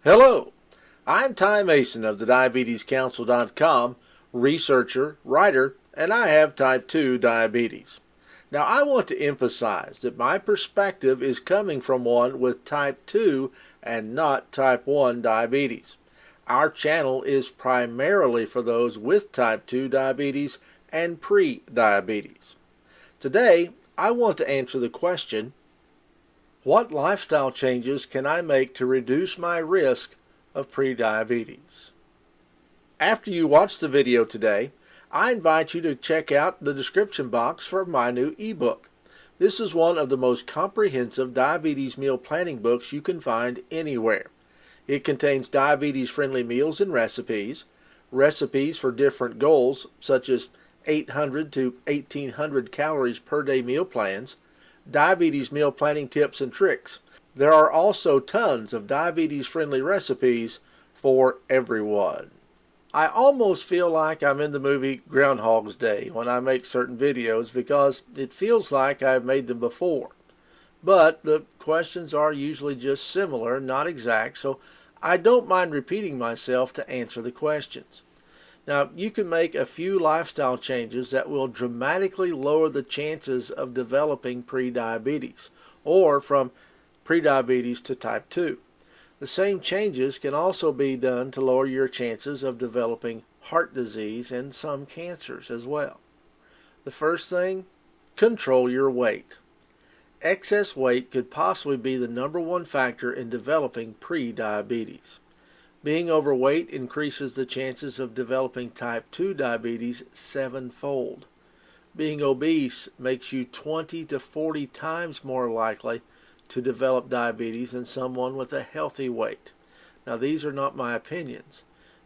Hello, I'm Ty Mason of the DiabetesCouncil.com, researcher, writer, and I have type 2 diabetes. Now I want to emphasize that my perspective is coming from one with type 2 and not type 1 diabetes. Our channel is primarily for those with type 2 diabetes and pre-diabetes. Today, I want to answer the question, what lifestyle changes can I make to reduce my risk of prediabetes? After you watch the video today, I invite you to check out the description box for my new ebook. This is one of the most comprehensive diabetes meal planning books you can find anywhere. It contains diabetes-friendly meals and recipes for different goals such as 800 to 1800 calories per day meal plans, diabetes meal planning tips and tricks. There are also tons of diabetes-friendly recipes for everyone. I almost feel like I'm in the movie Groundhog's Day when I make certain videos because it feels like I've made them before. But the questions are usually just similar, not exact, so I don't mind repeating myself to answer the questions. Now, you can make a few lifestyle changes that will dramatically lower the chances of developing prediabetes, or from prediabetes to type 2. The same changes can also be done to lower your chances of developing heart disease and some cancers as well. The first thing, control your weight. Excess weight could possibly be the #1 factor in developing prediabetes. Being overweight increases the chances of developing type 2 diabetes 7-fold. Being obese makes you 20 to 40 times more likely to develop diabetes than someone with a healthy weight. Now, these are not my opinions.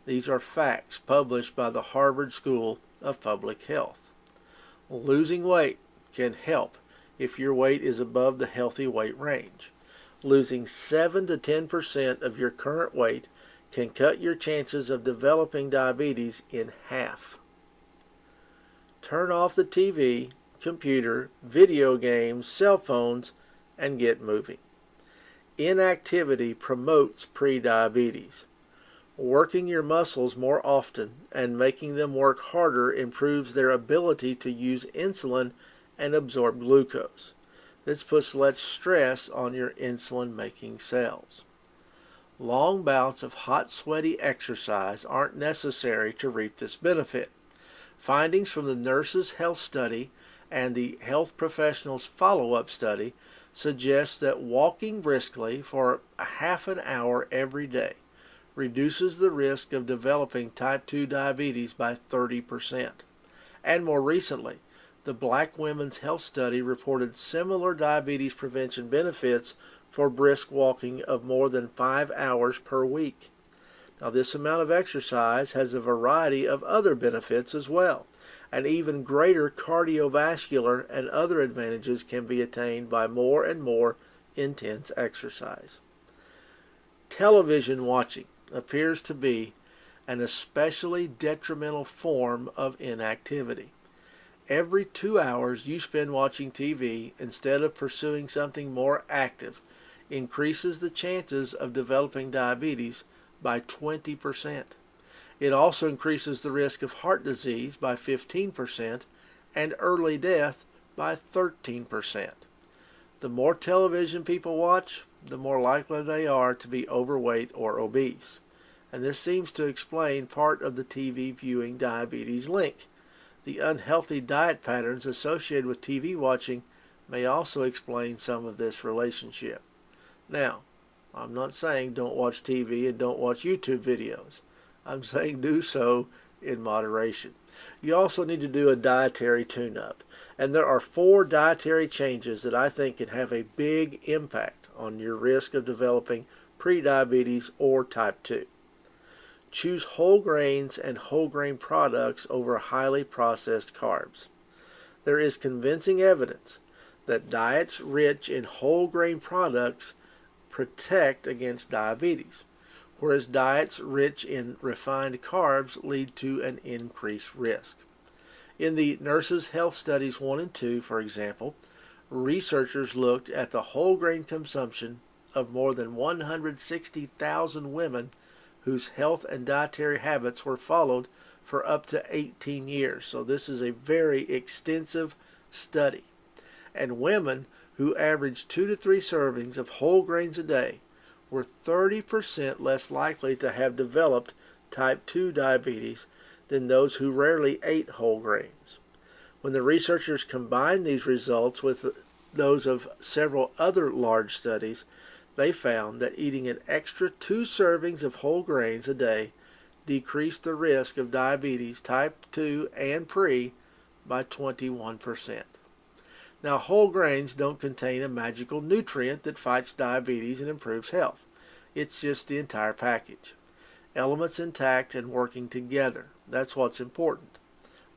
These are facts published by the Harvard School of Public Health. Losing weight can help if your weight is above the healthy weight range. Losing 7 to 10% of your current weight can cut your chances of developing diabetes in half. Turn off the TV, computer, video games, cell phones, and get moving. Inactivity promotes prediabetes. Working your muscles more often and making them work harder improves their ability to use insulin and absorb glucose. This puts less stress on your insulin-making cells. Long bouts of hot, sweaty exercise aren't necessary to reap this benefit. Findings from the Nurses' Health Study and the Health Professionals' Follow-Up Study suggest that walking briskly for a half an hour every day reduces the risk of developing type 2 diabetes by 30%. And more recently, the Black Women's Health Study reported similar diabetes prevention benefits for brisk walking of more than 5 hours per week. Now, this amount of exercise has a variety of other benefits as well, and even greater cardiovascular and other advantages can be attained by more and more intense exercise. Television watching appears to be an especially detrimental form of inactivity. Every 2 hours you spend watching TV instead of pursuing something more active increases the chances of developing diabetes by 20%. It also increases the risk of heart disease by 15% and early death by 13%. The more television people watch, the more likely they are to be overweight or obese. And this seems to explain part of the TV viewing diabetes link. The unhealthy diet patterns associated with TV watching may also explain some of this relationship. Now, I'm not saying don't watch TV and don't watch YouTube videos. I'm saying do so in moderation. You also need to do a dietary tune-up. And there are 4 dietary changes that I think can have a big impact on your risk of developing prediabetes or type 2. Choose whole grains and whole grain products over highly processed carbs. There is convincing evidence that diets rich in whole grain products protect against diabetes, whereas diets rich in refined carbs lead to an increased risk. In the Nurses' Health Studies 1 and 2, for example, researchers looked at the whole grain consumption of more than 160,000 women whose health and dietary habits were followed for up to 18 years. So this is a very extensive study. And women who averaged 2 to 3 servings of whole grains a day were 30% less likely to have developed type 2 diabetes than those who rarely ate whole grains. When the researchers combined these results with those of several other large studies, they found that eating an extra 2 servings of whole grains a day decreased the risk of diabetes type 2 and pre by 21%. Now, whole grains don't contain a magical nutrient that fights diabetes and improves health. It's just the entire package. Elements intact and working together. That's what's important.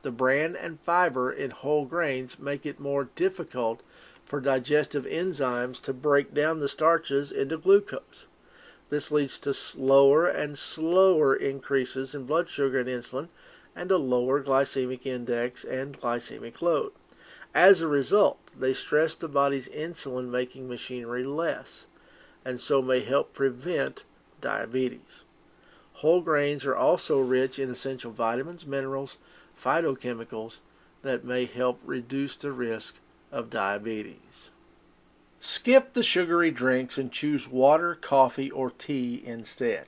The bran and fiber in whole grains make it more difficult for digestive enzymes to break down the starches into glucose. This leads to slower and slower increases in blood sugar and insulin and a lower glycemic index and glycemic load. As a result, they stress the body's insulin-making machinery less, and so may help prevent diabetes. Whole grains are also rich in essential vitamins, minerals, phytochemicals that may help reduce the risk of diabetes. Skip the sugary drinks and choose water, coffee, or tea instead.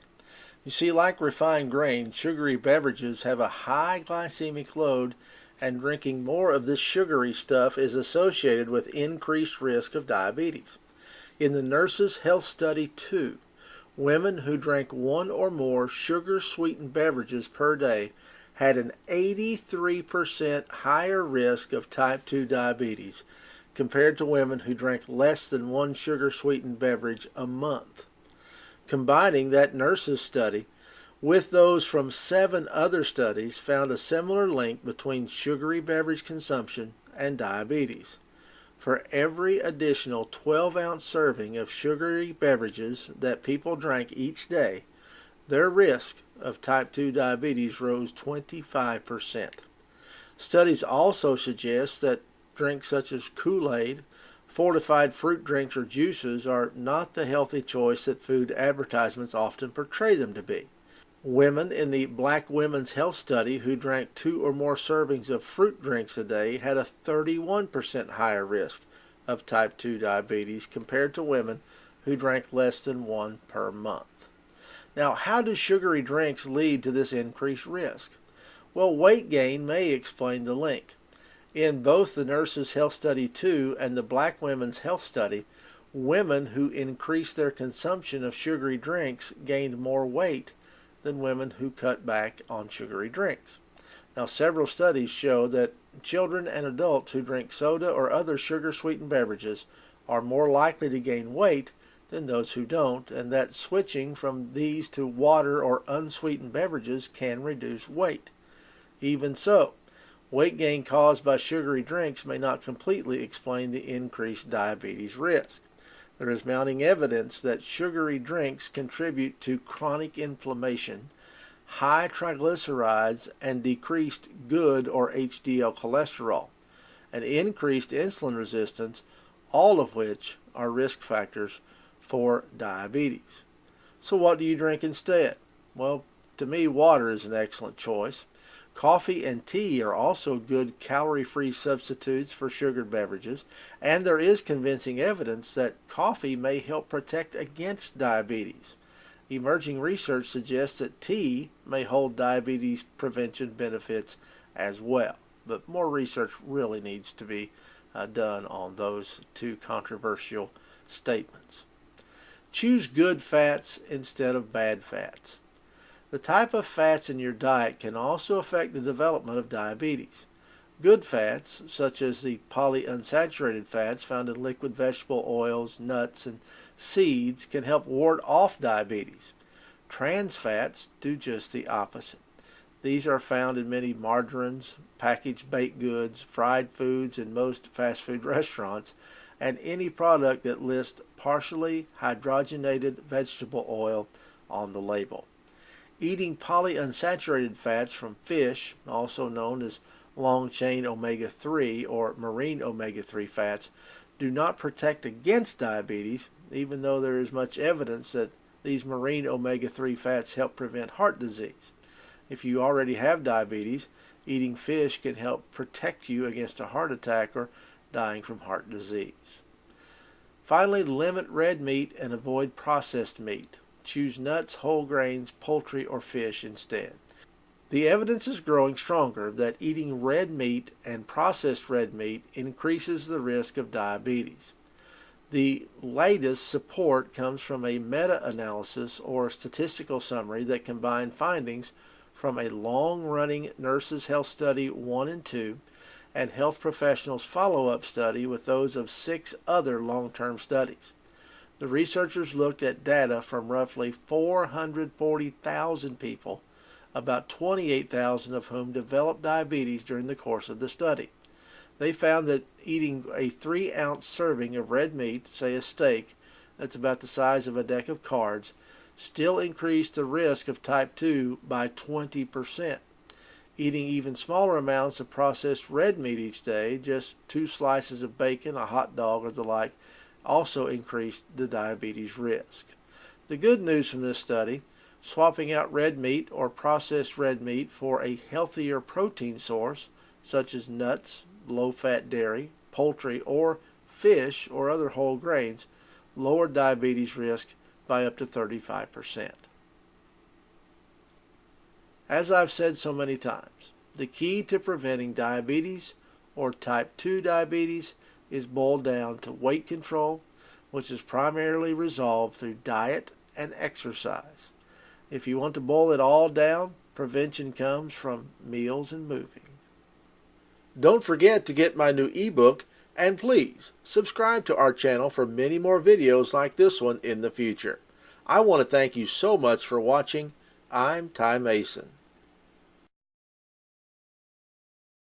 You see, like refined grains, sugary beverages have a high glycemic load, and drinking more of this sugary stuff is associated with increased risk of diabetes. In the Nurses' Health Study 2, women who drank 1 or more sugar-sweetened beverages per day had an 83% higher risk of type 2 diabetes compared to women who drank less than 1 sugar-sweetened beverage a month. Combining that nurses' study with those from 7 other studies found a similar link between sugary beverage consumption and diabetes. For every additional 12-ounce serving of sugary beverages that people drank each day, their risk of type 2 diabetes rose 25%. Studies also suggest that drinks such as Kool-Aid, fortified fruit drinks, or juices are not the healthy choice that food advertisements often portray them to be. Women in the Black Women's Health Study who drank 2 or more servings of fruit drinks a day had a 31% higher risk of type 2 diabetes compared to women who drank less than 1 per month. Now, how do sugary drinks lead to this increased risk? Well, weight gain may explain the link. In both the Nurses' Health Study 2 and the Black Women's Health Study, women who increased their consumption of sugary drinks gained more weight than women who cut back on sugary drinks. Now, several studies show that children and adults who drink soda or other sugar-sweetened beverages are more likely to gain weight than those who don't, and that switching from these to water or unsweetened beverages can reduce weight. Even so, weight gain caused by sugary drinks may not completely explain the increased diabetes risk. There is mounting evidence that sugary drinks contribute to chronic inflammation, high triglycerides, and decreased good or HDL cholesterol, and increased insulin resistance, all of which are risk factors for diabetes. So what do you drink instead? Well, to me, water is an excellent choice. Coffee and tea are also good calorie-free substitutes for sugared beverages, and there is convincing evidence that coffee may help protect against diabetes. Emerging research suggests that tea may hold diabetes prevention benefits as well, but more research really needs to be done on those 2 controversial statements. Choose good fats instead of bad fats. The type of fats in your diet can also affect the development of diabetes. Good fats, such as the polyunsaturated fats found in liquid vegetable oils, nuts, and seeds, can help ward off diabetes. Trans fats do just the opposite. These are found in many margarines, packaged baked goods, fried foods in most fast food restaurants, and any product that lists partially hydrogenated vegetable oil on the label. Eating polyunsaturated fats from fish, also known as long-chain omega-3 or marine omega-3 fats, do not protect against diabetes, even though there is much evidence that these marine omega-3 fats help prevent heart disease. If you already have diabetes, eating fish can help protect you against a heart attack or dying from heart disease. Finally, limit red meat and avoid processed meat. Choose nuts, whole grains, poultry, or fish instead. The evidence is growing stronger that eating red meat and processed red meat increases the risk of diabetes. The latest support comes from a meta-analysis or statistical summary that combined findings from a long-running Nurses' Health Study 1 and 2 and Health Professionals Follow-Up Study with those of 6 other long-term studies. The researchers looked at data from roughly 440,000 people, about 28,000 of whom developed diabetes during the course of the study. They found that eating a 3-ounce serving of red meat, say a steak, that's about the size of a deck of cards, still increased the risk of type 2 by 20%. Eating even smaller amounts of processed red meat each day, just 2 slices of bacon, a hot dog, or the like, also increased the diabetes risk. The good news from this study, swapping out red meat or processed red meat for a healthier protein source, such as nuts, low-fat dairy, poultry, or fish or other whole grains, lowered diabetes risk by up to 35%. As I've said so many times, the key to preventing diabetes or type 2 diabetes is boiled down to weight control, which is primarily resolved through diet and exercise. If you want to boil it all down, prevention comes from meals and moving. Don't forget to get my new ebook, and please subscribe to our channel for many more videos like this one in the future. I want to thank you so much for watching. I'm Ty Mason.